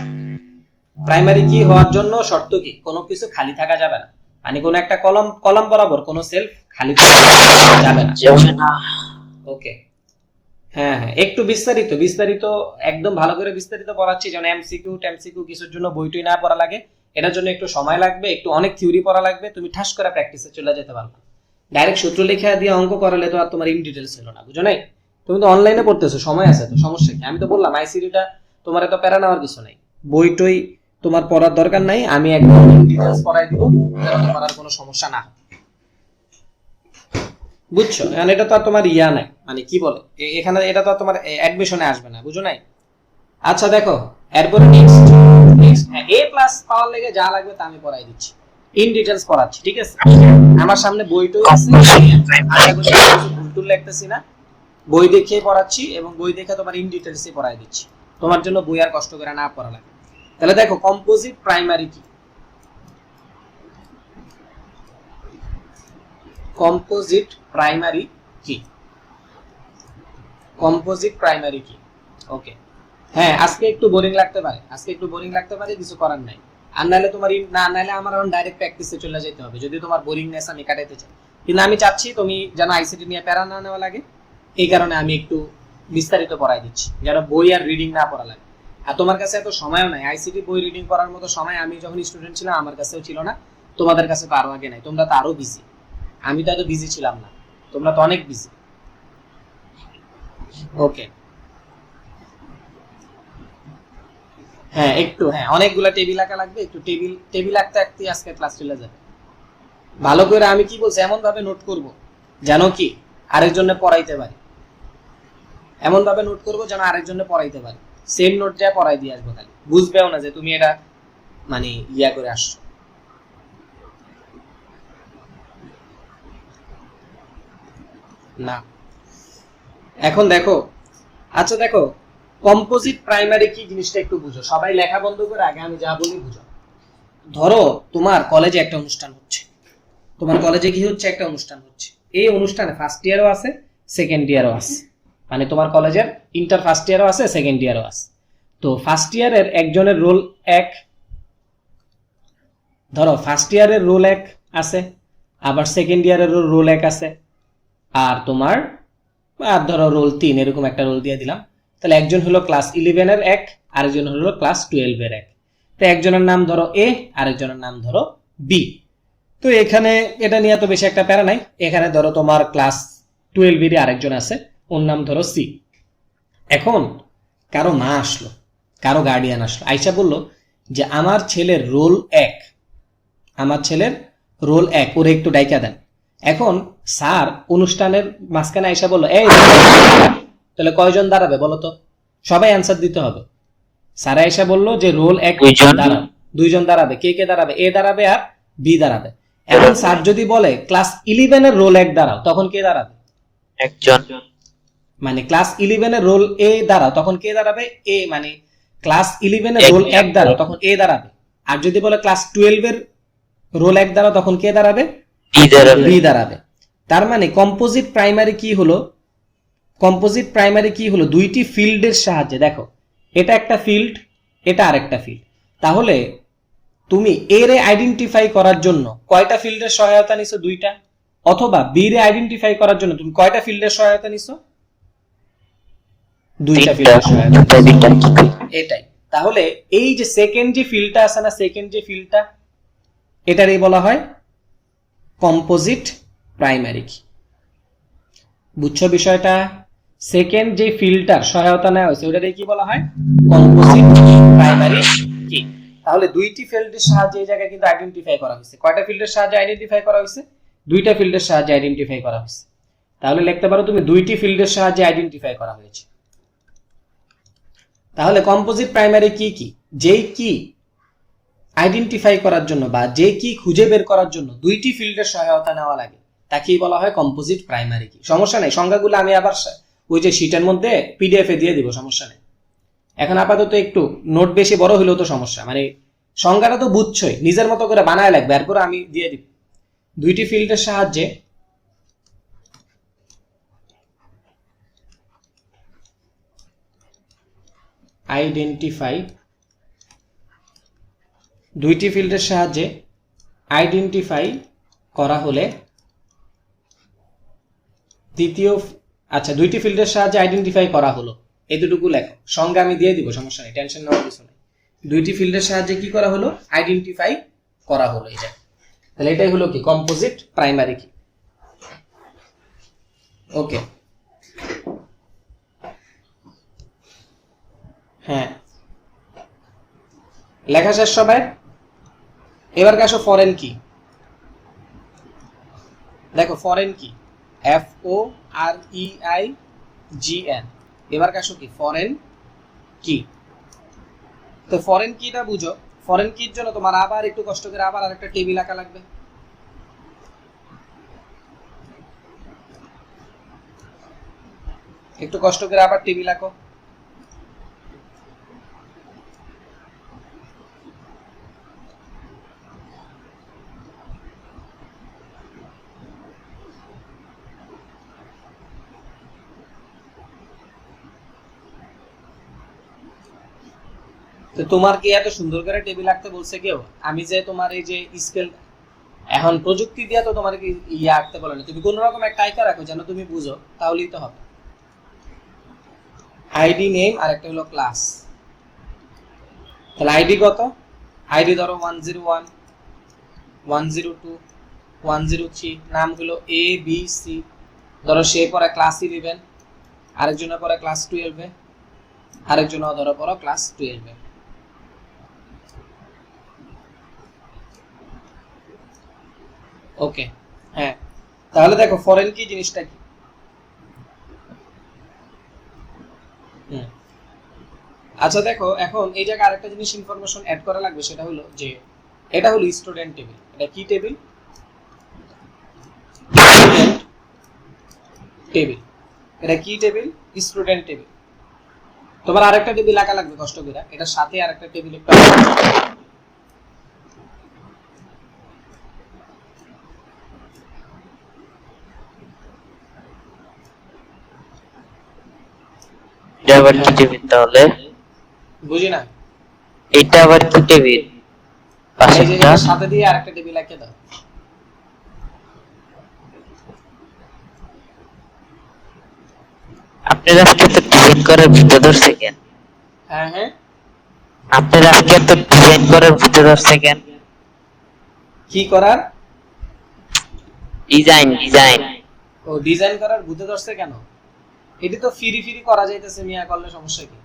প্রাইমারি কি হওয়ার জন্য শর্ত কি? কোনো কিছু খালি থাকা যাবে না, মানে কোনো একটা কলম বরাবর কোনো সেল খালি থাকা যাবে না। ওকে, হ্যাঁ হ্যাঁ, একটু বিস্তারিত একদম ভালো করে বিস্তারিত পড়াচ্ছি, যেন এমসিকিউ কিছুর জন্য বইটই না পড়া লাগে। এটার জন্য একটু সময় লাগবে, একটু অনেক থিওরি পড়া লাগবে, তুমি ঠাস করে প্র্যাকটিসে চলে যেতে পারবে। ডাইরেক্ট সূত্র লেখা দিয়ে অঙ্ক করালে তো আর তোমার ইন ডিটেলস হলো না, বুঝো নাই? তুমি তো অনলাইনে পড়তেছো, সময় আছে তো, সমস্যা কি? আমি তো বললাম আইসিডিটা তোমার এত প্যারা নেওয়ার কিছু নাই, বইটই তোমার পড়ার দরকার নাই, আমি একদম ইন ডিটেলস পড়াই দিব, যেন তোমার আর কোনো সমস্যা না হয়। বুঝছো? এখন এটা তো আর তোমার নাই, মানে কি বলে এখানে, এটা তো তোমার অ্যাডমিশনে আসবে না, বুঝো নাই? আচ্ছা দেখো, এরপরে নেক্সট A+ পাওয়ার লেগে যা লাগবে তা আমি পড়াই দিচ্ছি, ইন ডিটেলস পড়াচ্ছি, ঠিক আছে? আমার সামনে বইটাই আছে, আশা করি কিছু ভুল লিখতেছি না, বই দেখে পড়াচ্ছি এবং বই দেখে তোমার ইন ডিটেলসে পড়াই দিচ্ছি, তোমার জন্য বই আর কষ্ট করে না পড়া লাগে। তাহলে দেখো কম্পোজিট প্রাইমারি কি, কম্পোজিট প্রাইমারি কি, কম্পোজিট প্রাইমারি কি? ওকে, হ্যাঁ, আজকে একটু বোরিং লাগতে পারে, কিছু করার নাই। আর নাহলে নাহলে আমার এখন ডাইরেক্ট প্র্যাকটিসে চলে যেতে হবে যদি তোমার বোরিংনেস আমি কাটাতে চাই। কিন্তু আমি চাচ্ছি তুমি যেন আইসিটি নিয়ে প্যারা না নেওয়া লাগে, এই কারণে আমি একটু বিস্তারিত পড়াই দিচ্ছি, যেন বই আর রিডিং না পড়া লাগে। আর তোমার কাছে এত সময়ও নাই, আইসিটি বই রিডিং করার মতো সময় আমি যখন স্টুডেন্ট ছিলাম আমার কাছেও ছিল না, তোমাদের কাছে তো আরো আগে নাই, তোমরা তো আরো বিজি। আমি তো এত বিজি ছিলাম না, তোমরা তো অনেক বিজি। ওকে, হ্যাঁ একটু, হ্যাঁ অনেকগুলা টেবিল আঁকা লাগবে, একটু টেবিল টেবিল আঁকতে আঁকতে আজকে ক্লাস চলে যাবে। ভালো করে আমি কি বলছি এমন ভাবে নোট করব যেন কি আরেকজনে পড়াইতে পারি, এমন ভাবে নোট করব যেন আরেকজনে পড়াইতে পারি। সেম নোট যা পড়াই দিয়ে আসবো, খালি বুঝবেও না যে তুমি এটা মানে ইয়া করে আসছো। না, এখন দেখো, আচ্ছা দেখো, কম্পোজিট প্রাইমারি কি জিনিসটা একটু বুঝো, সবাই লেখা বন্ধ করে আগে আমি যা বলি বুঝো। ধরো তোমার কলেজে একটা অনুষ্ঠান হচ্ছে, তোমার কলেজে কি হচ্ছে, একটা অনুষ্ঠান হচ্ছে। এই অনুষ্ঠানে ফার্স্ট ইয়ারও আছে, সেকেন্ড ইয়ারও আছে, মানে তোমার কলেজের ইন্টার ফার্স্ট ইয়ারও আছে, সেকেন্ড ইয়ারও আছে। তো ফার্স্ট ইয়ারের একজনের রোল এক, ধরো ফার্স্ট ইয়ারের রোল এক আছে, আবার সেকেন্ড ইয়ারের রোল এক আছে, আর তোমার আর ধরো রোল 3, এরকম একটা রোল দিয়ে দিলাম। তাহলে একজন হলো ক্লাস 11 এর এক, আরেকজন হলো ক্লাস 12 এর এক। তো একজনের নাম ধরো এ, আরেকজনের নাম ধরো বি। তো এখানে এটা নিয়ে তো বেশি একটা প্যারা নাই। এখানে ধরো তোমার ক্লাস 12 এর আরেকজন আছে, ওর নাম ধরো সি। এখন কারো মা আসলো, কারো গার্ডিয়ান আসলো, আইসা বলল যে আমার ছেলের রোল এক, আমার ছেলের রোল এক, ওরে একটু ডাইকা দেন। এখন স্যার অনুষ্ঠানের মাঝখানে আইসা বললো এই, তাহলে কয়জন দাঁড়াবে বলো তো? সবাই অ্যান্সার দিতে হবে। স্যার আইসা বললো যে রোল এক দাঁড়াবে, দুইজন দাঁড়াবে। কে কে দাঁড়াবে? এ দাঁড়াবে আর বি দাঁড়াবে। এখন স্যার যদি বলে ক্লাস 11 এর রোল এক দাঁড়াও, তখন কে দাঁড়াবে? একজন। মানে ক্লাস 11 এর রোল এ দাঁড়াও, তখন কে দাঁড়াবে? এ। মানে ক্লাস 11 এর রোল এক দাঁড়াও, তখন এ দাঁড়াবে। আর যদি বলে ক্লাস 12 এর রোল এক দাঁড়াও, তখন কে দাঁড়াবে? বি দাঁড়াবে। তার মানে কম্পোজিট প্রাইমারি কি হলো? কম্পোজিট প্রাইমারি কি হলো? দুইটি ফিল্ডের সাহায্যে, দেখো এটা একটা ফিল্ড, এটা আরেকটা ফিল্ড। তাহলে তুমি এ রে আইডেন্টিফাই করার জন্য কয়টা ফিল্ডের সহায়তা নিছো? দুইটা। অথবা বি রে আইডেন্টিফাই করার জন্য তুমি কয়টা ফিল্ডের সহায়তা নিছো? দুইটা ফিল্ডের সহায়তা। এটাই। তাহলে এই যে সেকেন্ড যে ফিল্ডটা আছে না, সেকেন্ড যে ফিল্ডটা, এটারই বলা হয় কম্পোজিট প্রাইমারি কি। বুঝছো বিষয়টা? সেকেন্ড যে ফিল্ডটার সহায়তা নেওয়া হয়েছে ওটারই কি বলা হয়? কম্পোজিট প্রাইমারি কি। তাহলে দুইটি ফিল্ডের সাহায্যে এই জায়গায় কিন্তু আইডেন্টিফাই করা হয়েছে। কয়টা ফিল্ডের সাহায্যে আইডেন্টিফাই করা হয়েছে? দুইটা ফিল্ডের সাহায্যে আইডেন্টিফাই করা হয়েছে। তাহলে লিখতে পারো তুমি দুইটি ফিল্ডের সাহায্যে আইডেন্টিফাই করা হয়েছে। তাহলে কম্পোজিট প্রাইমারি কি কি? যেই কি আইডেন্টিফাই করার জন্য বা যে কি খুঁজে বের করার জন্য দুইটি ফিল্ডের সহায়তা নেওয়া লাগে, তাকেই বলা হয় কম্পোজিট প্রাইমারি কি। সমস্যা নেই, সংজ্ঞাগুলো আমি আবার ওই যে শীটের মধ্যে পিডিএফ এ দিয়ে দিব, সমস্যা নেই। এখন আপাতত একটু নোট বেশি বড় হলেও তো সমস্যা, মানে সংজ্ঞাটা তো বুঝছই, নিজের মতো করে বানায় লাগবে, এরপর আমি দিয়ে দিব। দুইটি ফিল্ডের সাহায্যে আইডেন্টিফাই, দুইটি ফিল্ডের সাহায্যে আইডেন্টিফাই করা হলে দ্বিতীয়, আচ্ছা দুইটি ফিল্ডের সাহায্যে আইডেন্টিফাই করা হলো, এতটুকু লেখো। সংজ্ঞা আমি দিয়ে দিব, সমস্যা নেই, টেনশন নেওয়ার কিছু নেই। দুইটি ফিল্ডের সাহায্যে কি করা হলো? আইডেন্টিফাই করা হলো, এটা। তাহলে এটাই হলো কি কম্পোজিট প্রাইমারি কি। ওকে, হ্যাঁ লেখা শেষ সবাই? এবার আসো ফরেন কি। দেখো ফরেন কি, FOREIGN। এবার আসো কি ফরেন কি। তো ফরেন কিটা বুঝো, ফরেন কির জন্য তোমার আবার একটু কষ্ট করে আবার আরেকটা টেবিল আঁকা লাগবে। একটু কষ্ট করে আবার টেবিল আঁকো। তো তোমার কি এত সুন্দর করে টেবিল আঁকতে বলছে কেউ? আমি যে তোমার এই যে স্কেল এখন প্রযুক্তি দিয়া তো তোমার কি ইয়ে আঁকতে বলে না, তুমি কোন রকম একটা আইকা রাখো যেন তুমি বুঝো, তাহলেই তো হবে। আইডি নেম আর একটা হলো ক্লাস। তাহলে আইডি কত? আইডি ধরো 101, 102, 103, নাম হলো এ বি সি। ধরো সে পড়ে ক্লাস 11, আরেকজনের পড়ে ক্লাস 12, আরেকজন ধরো পড়ো ক্লাস 12। ওকে, হ্যাঁ। তাহলে দেখো ফরেন কি জিনিসটা কি? হুম। আচ্ছা দেখো, এখন এই জায়গায় আরেকটা জিনিস ইনফরমেশন অ্যাড করা লাগবে, সেটা হলো যে এটা হলো স্টুডেন্ট টেবিল। এটা কি টেবিল? Student table. এটা কি টেবিল? Student table. তোমার আরেকটা টেবিল আঁকা লাগবে কষ্ট করে, এটার সাথে আরেকটা টেবিল একটা এটা আবার কি টেবিল তাহলে? বুঝি না। এটা আবার কি টেবিল? এই যে পাশেরটা এটার সাথে দিয়ে আরেকটা টেবিল এঁকে দাও। আপনার আজকে তো ডিজাইন করার ভিডিও ধরছে কেন? হ্যাঁ হ্যাঁ, আপনার আজকে তো ডিজাইন করার ভিডিও ধরছে কেন? কি করার? ডিজাইন ডিজাইন ও ডিজাইন করার ভূতে ধরছে কেন? এটি তো ফ্রি ফ্রি করা যাইতেছে, মিয়া করলে সমস্যা কি?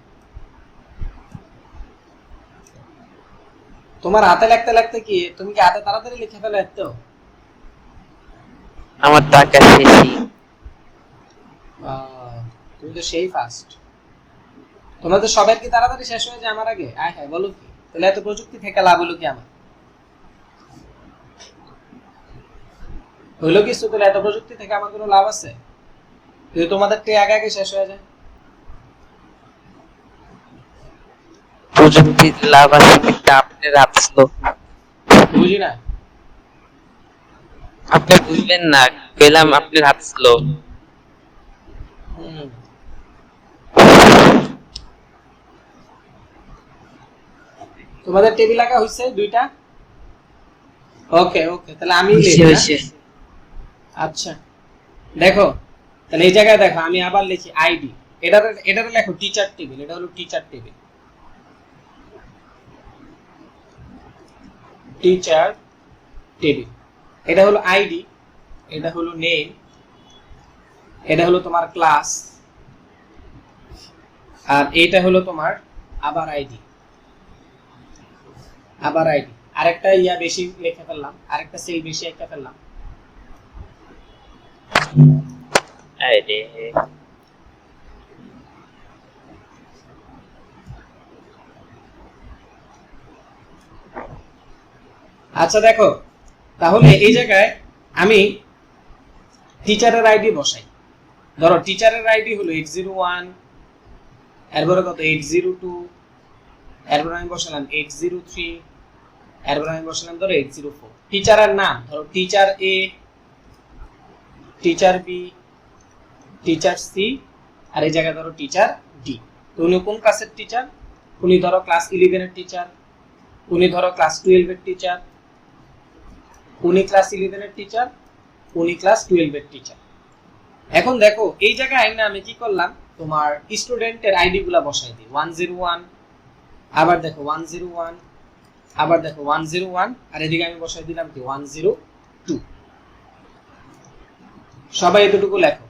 তোমার হাতে লিখতে লিখতে কি তুমি কি হাতে তাড়াতাড়ি লিখে ফেলে এত? আমার টাকা শেষই। তুমি তো সেই ফাস্ট। তোমাদের সবার কি তাড়াতাড়ি শেষ হয়ে যায় আমার আগে? আয় হ্যাঁ, বলো কি? তাহলে এত প্রযুক্তি থেকে লাভ হলো কি আমার? হইলো কিছু? তাহলে এত প্রযুক্তি থেকে আমার কোনো লাভ আছে? কিন্তু তোমাদের তে আগে আগে শেষ হয়ে যায়। প্রযুক্তির লাভ আছে কিন্তু আপনার আপসলো। বুঝি না। আপনি বুঝবেন না, পেলাম আপনার আপসলো। হুম। তোমাদের টেবিল আঁকা হইছে দুইটা? ওকে ওকে, তাহলে আমি লিখি না? আচ্ছা দেখো, তাহলে এই জায়গায় দেখো আমি আবার লিখি আইডি। এটার লেখো টিচার টেবিল। এটা হলো টিচার টেবিল। Teacher table. এটা হলো আইডি, এটা হলো নেম, এটা হলো তোমার ক্লাস, আর এটা হলো তোমার আবার আইডি। আবার আইডি আরেকটা ইয়া বেশি লিখে ফেললাম, আরেকটা সেল বেশি লিখে ফেললাম। আরে আচ্ছা দেখো, তাহলে এই জায়গায় আমি টিচারের আইডি বসাই। ধরো টিচারের আইডি হলো 801, এরপরে কত 802, এরপর আমি বসালাম 803, এরপর আমি বসালাম ধরো 804। টিচারের নাম ধরো টিচার এ, টিচার বি, টিচার সি, আর এই জায়গায় ধরো টিচার ডি। তো উনি কোন ক্লাসের টিচার? উনি ধরো ক্লাস 11 এর টিচার, উনি ধরো ক্লাস 12 এর টিচার, উনি ক্লাস 11 এর টিচার, উনি ক্লাস 12 এর টিচার। এখন দেখো এই জায়গায় না আমি কি করলাম, তোমার স্টুডেন্টের আইডি গুলা বসাই দিই। 101, আবার দেখো 101, আবার দেখো 101, আর এদিকে আমি বসাই দিলাম কি 102। সবাই এতটুকু লেখো।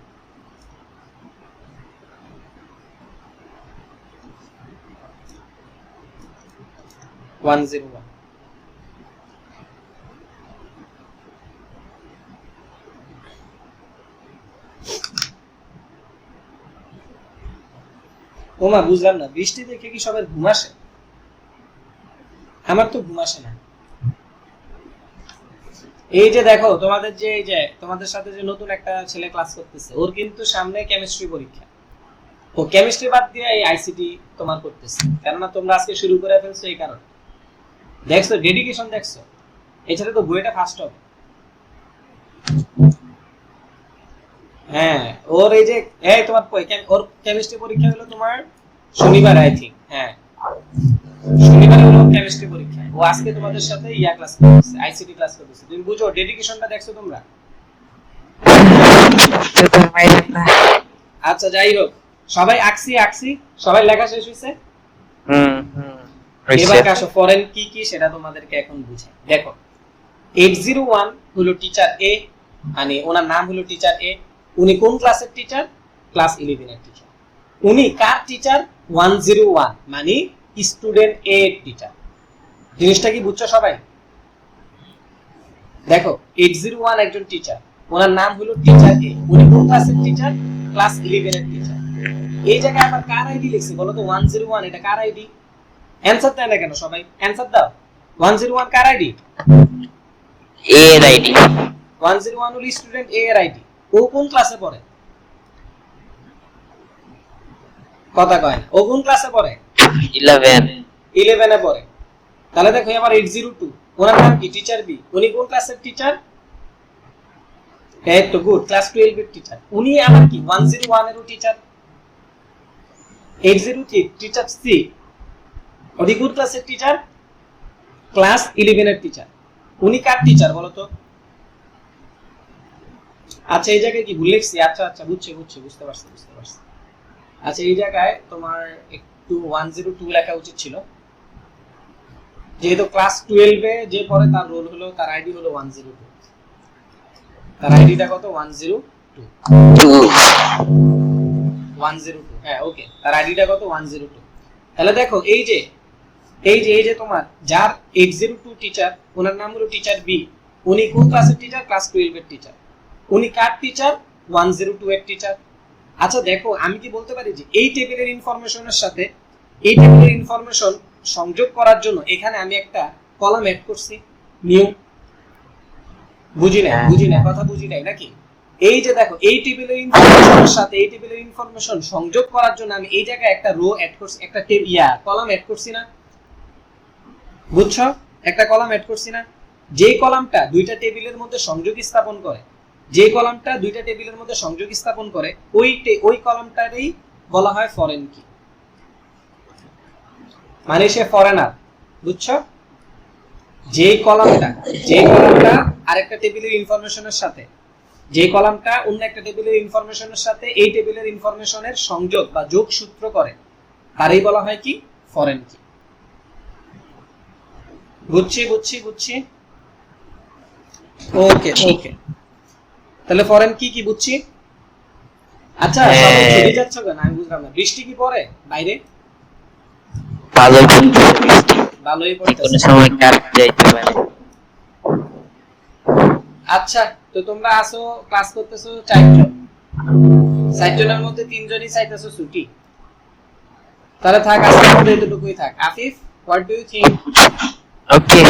ওমা বুঝলাম না, বৃষ্টি দেখে কি সবার ঘুম আসে? আমার তো ঘুম আসে না। এই যে দেখো তোমাদের যে এই যে তোমাদের সাথে যে নতুন একটা ছেলে ক্লাস করতেছে, ওর কিন্তু সামনে কেমিস্ট্রি পরীক্ষা। ও কেমিস্ট্রি বাদ দিয়ে এই আইসিটি তোমার করতেছে, কেননা তোমরা আজকে শুরু করে ফেলছো এই কারণে। দেখছো ডেডিকেশন, দেখছো এছাড়া তো বইটা ফার্স্ট হবে। হ্যাঁ, ওর এই যে এই তোমার ওর কেমিস্ট্রি পরীক্ষা হলো তোমার শনিবার আই থিঙ্ক। হ্যাঁ শনিবারে হলো কেমিস্ট্রি পরীক্ষা, ও আজকে তোমাদের সাথে ইয়া ক্লাস করতেছে, আইসিটি ক্লাস করতেছে। তুমি বুঝো ডেডিকেশনটা দেখছো তোমরা? আচ্ছা যাই হোক, সবাই আঁকছি, সবাই লেখা শেষ হয়েছে। এবার আসো ফরেন কি কি সেটা তোমাদেরকে এখন বুঝাই। দেখো 801 হলো টিচার এ, মানে ওনার নাম হলো টিচার এ। উনি কোন ক্লাসের টিচার? ক্লাস 11 এর টিচার। উনি কার টিচার? 101 মানে স্টুডেন্ট এ এর টিচার। জিনিসটা কি বুঝছো সবাই? দেখো 801 একজন টিচার, ওনার নাম হলো টিচার এ। উনি কোন ক্লাসের টিচার? ক্লাস 11 এর টিচার। এই জায়গায় আবার কার আইডি লিখছি বলো তো? 101 এটা কার আইডি? অ্যানসার দেয় না কেন সবাই? অ্যানসার দাও। 101 কার আইডি? এ এর আইডি। 101 হলো স্টুডেন্ট এ এর আইডি। ও কোন ক্লাসে পড়ে? কথা কয় না। ও কোন ক্লাসে পড়ে? 11 এ পড়ে। তাহলে দেখো এবার 802 ওনার নাম কি? Teacher B. উনি কোন ক্লাসের টিচার? এই তো গুড, ক্লাস 12 এর টিচার। উনি আবার কি 101 এরও টিচার। 803 টিচার সি, উনি কোন ক্লাসের টিচার? ক্লাস 11 এর টিচার। উনি কার টিচার বলো তো? আচ্ছা এই জায়গায় কি ভুল লিখছি? আচ্ছা বুঝতে পারছি। আচ্ছা এই জায়গায় তোমার একটু 102 লেখা উচিত ছিল, যেহেতু ক্লাস 12 এ যে পড়ে তার রোল হলো, তার আইডি হলো 102। তার আইডিটা কত? 102। হ্যাঁ ওকে, তার আইডিটা কত? 102। তাহলে দেখো এই যে তোমার যার 802 টিচার, ওনার নাম হলো টিচার বি। উনি কোন ক্লাসের টিচার? ক্লাস 12 এর টিচার। উনি কার টিচার? 102 এর টিচার। আচ্ছা দেখো আমি কি বলতে পারি যে এই টেবিলের ইনফরমেশনের সাথে এই টেবিলের ইনফরমেশন সংযোগ করার জন্য এখানে আমি একটা কলাম এড করছি, নিউ। বুঝি না কথা বুঝি নাই নাকি? এই যে দেখো এই টেবিলের ইনফরমেশনের সাথে এই টেবিলের ইনফরমেশন সংযোগ করার জন্য আমি এই জায়গায় একটা রো এড করছি, একটা কলাম এড করছি না? বুঝছো? একটা কলাম এড করছি না? যে কলামটা দুইটা টেবিলের মধ্যে সংযোগ স্থাপন করে, ওই কলামটারই বলা হয় ফরেন কি, মানে সে ফরেনার। বুঝছো? যে কলামটা আরেকটা টেবিলের ইনফরমেশনের সাথে, যে কলামটা অন্য একটা টেবিলের ইনফরমেশনের সাথে এই টেবিলের ইনফরমেশনের সংযোগ বা যোগসূত্র করে, তারই বলা হয় কি? ফরেন কি। বুঝছি। ওকে তাহলে ফরেন কি বুঝছি। আচ্ছা সবাই চলে যাচ্ছ কেন? আমি বুঝলাম না। বৃষ্টি কি পড়ে বাইরে? ভালোই পড়তেছে। কোনো সময় কাট যাইতে পারে। আচ্ছা তো তোমরা আসো, ক্লাস করতেছো 4 জন, 4 জনের মধ্যে 3 জনই চাইতেছো ছুটি। তাহলে থাক, আজকের মতো এতটুকুই থাক। Afif, what do you think? Okay.